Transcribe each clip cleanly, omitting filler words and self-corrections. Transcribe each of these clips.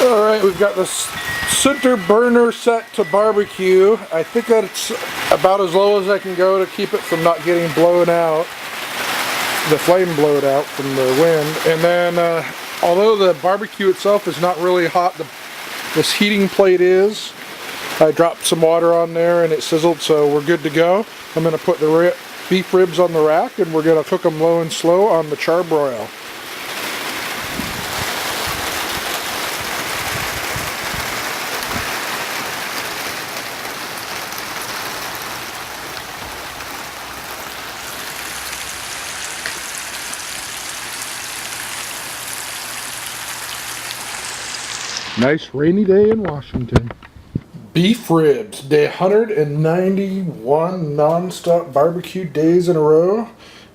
Alright, we've got this center burner set to barbecue. I think that's about as low as I can go to keep it from not getting blown out. The flame blowed out from the wind. And then, although the barbecue itself is not really hot, this heating plate is. I dropped some water on there and it sizzled, so we're good to go. I'm going to put the beef ribs on the rack and we're going to cook them low and slow on the Char Broil. Nice rainy day in Washington. Beef ribs, day 191 non-stop barbecue days in a row.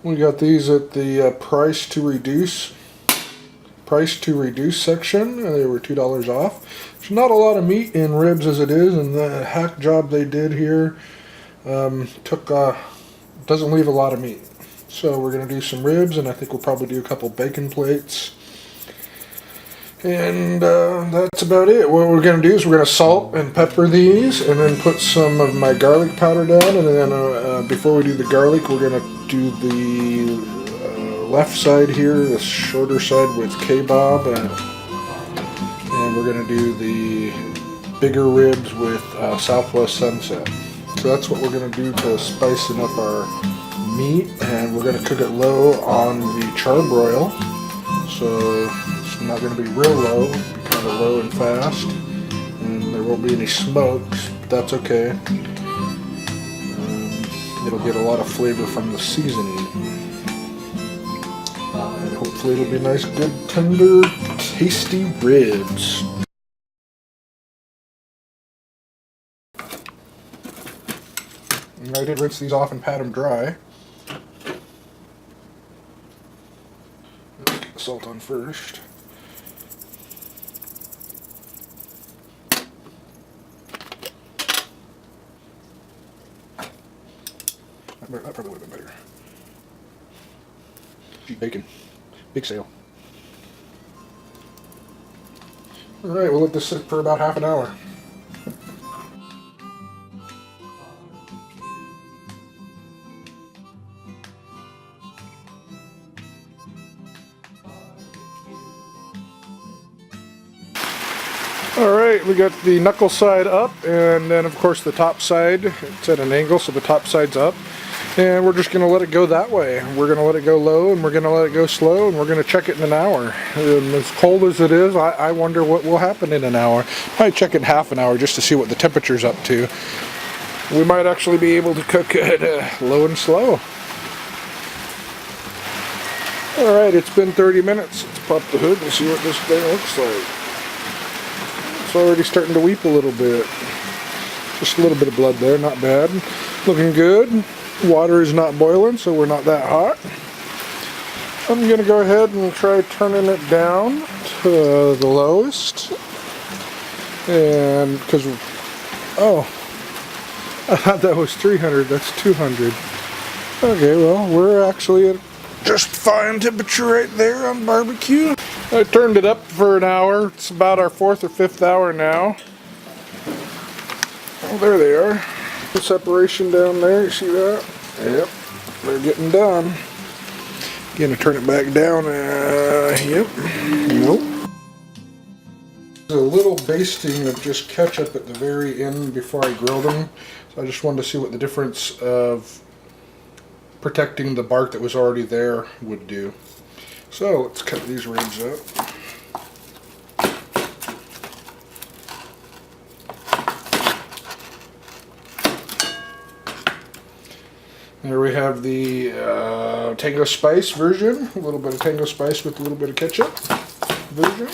We got these at the price to reduce section. They were $2 off. There's not a lot of meat in ribs as it is, and the hack job they did here doesn't leave a lot of meat. So we're gonna do some ribs, and I think we'll probably do a couple bacon plates. And that's about it. What we're going to do is we're going to salt and pepper these and then put some of my garlic powder down. And then before we do the garlic, we're going to do the left side here, the shorter side with kebab. And we're going to do the bigger ribs with Southwest Sunset. So that's what we're going to do to spicing up our meat. And we're going to cook it low on the Char Broil. So it's not going to be real low, it'll be kind of low and fast, and there won't be any smokes, but that's okay. It'll get a lot of flavor from the seasoning, and hopefully it'll be nice, good, tender, tasty ribs. And I did rinse these off and pat them dry. Let's get the salt on first. That probably would have been better. Cheap bacon. Big sale. Alright, we'll let this sit for about half an hour. Alright, we got the knuckle side up, and then of course the top side, it's at an angle, so the top side's up. And we're just going to let it go that way. We're going to let it go low, and we're going to let it go slow, and we're going to check it in an hour. And as cold as it is, I wonder what will happen in an hour. Might check it in half an hour just to see what the temperature's up to. We might actually be able to cook it low and slow. Alright, it's been 30 minutes. Let's pop the hood and see what this thing looks like. It's already starting to weep a little bit. Just a little bit of blood there, not bad. Looking good. Water is not boiling, so we're not that hot. I'm going to go ahead and try turning it down to the lowest. And because, oh, I thought that was 300, that's 200. Okay, well, we're actually at just fine temperature right there on barbecue. I turned it up for an hour. It's about our 4th or 5th hour now. Oh, there they are. The separation down there, you see that? Yep, they're getting done. Gonna turn it back down. Yep, nope. There's a little basting of just ketchup at the very end before I grill them. So I just wanted to see what the difference of protecting the bark that was already there would do. So let's cut these ribs up. There we have the Tango Spice version, a little bit of Tango Spice with a little bit of ketchup version.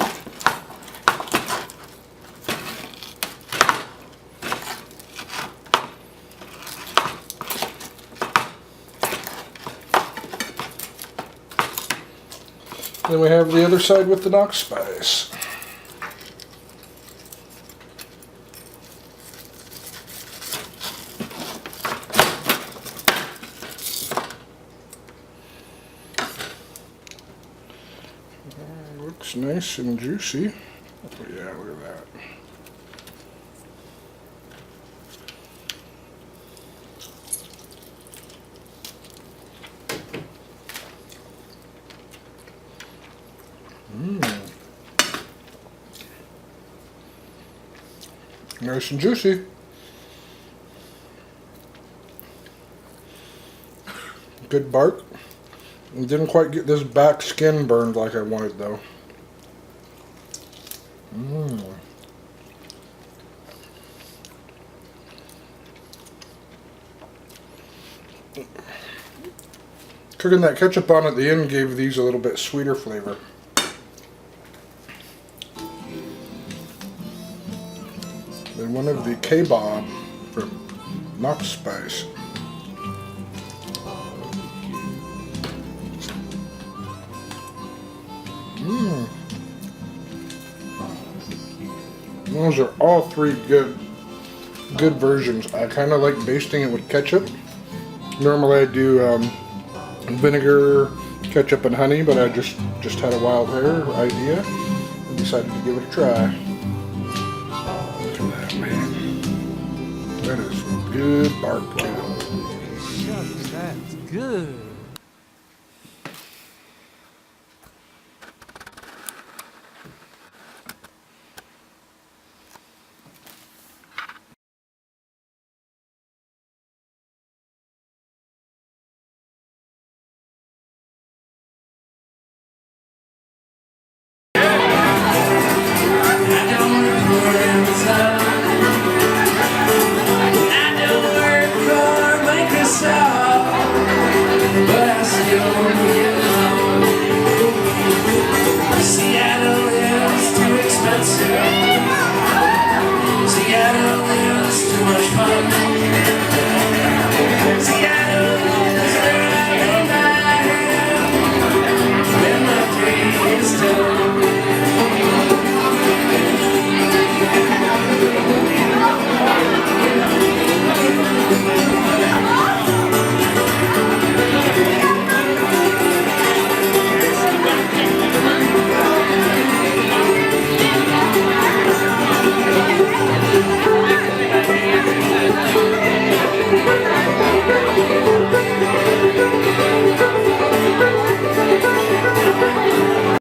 Then we have the other side with the Knox Spice. Looks nice and juicy. Yeah, look at that. Nice and juicy. Good bark. Didn't quite get this back skin burned like I wanted though. Cooking that ketchup on at the end gave these a little bit sweeter flavor. Then one of the kebab from Knox Spice. Those are all three good versions. I kind of like basting it with ketchup. Normally I do vinegar, ketchup, and honey, but I just had a wild hair idea and decided to give it a try. Look at that, man. That is some good bark too. Shucks, that's good. Seattle is too much fun.